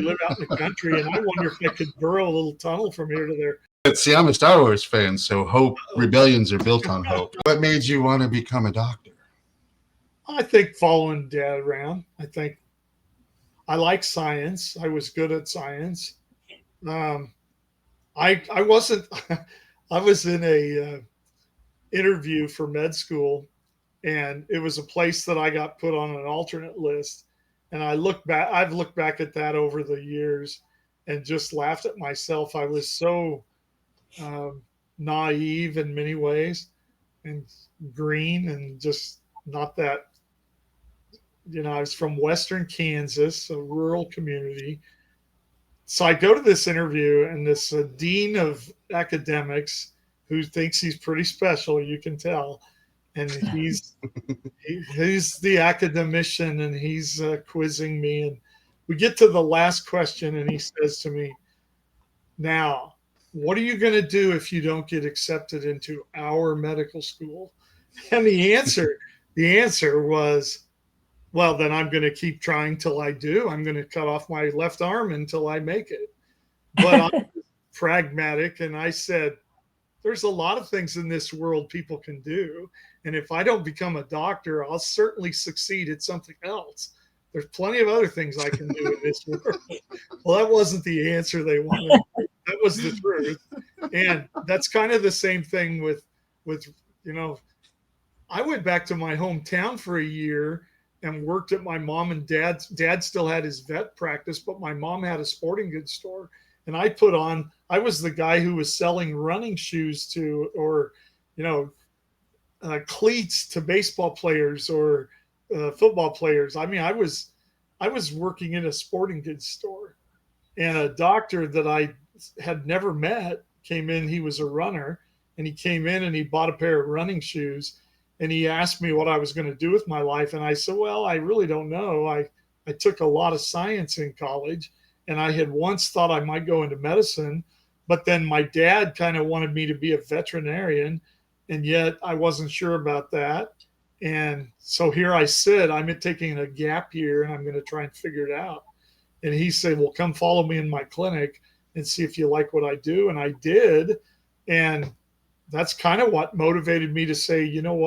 live out in the country, and I wonder if I could burrow a little tunnel from here to there. But see, I'm a Star Wars fan, so rebellions are built on hope. What made you want to become a doctor? I think following Dad around. I think I like science. I was good at science. I wasn't. I was in a interview for med school, and it was a place that I got put on an alternate list. And I've looked back at that over the years, and just laughed at myself. I was so naive in many ways, and green, and just not that. I was from Western Kansas, a rural community. So I go to this interview, and this dean of academics, who thinks he's pretty special, you can tell, and he's the academician, and he's quizzing me, and we get to the last question, and he says to me, "Now, what are you going to do if you don't get accepted into our medical school?" And the answer was, well, then I'm going to keep trying till I do. I'm going to cut off my left arm until I make it. But I'm pragmatic, and I said, there's a lot of things in this world people can do. And if I don't become a doctor, I'll certainly succeed at something else. There's plenty of other things I can do in this world. Well, that wasn't the answer they wanted. That was the truth. And that's kind of the same thing with I went back to my hometown for a year and worked at my mom and dad's. Dad still had his vet practice, but my mom had a sporting goods store. And I was the guy who was selling running shoes cleats to baseball players or football players. I mean, I was working in a sporting goods store, and a doctor that I had never met came in. He was a runner, and he came in and he bought a pair of running shoes. And he asked me what I was going to do with my life. And I said, well, I really don't know. I took a lot of science in college, and I had once thought I might go into medicine, but then my dad kind of wanted me to be a veterinarian, and yet I wasn't sure about that. And so here I sit, I'm taking a gap year, and I'm going to try and figure it out. And he said, well, come follow me in my clinic and see if you like what I do. And I did. And that's kind of what motivated me to say, you know what?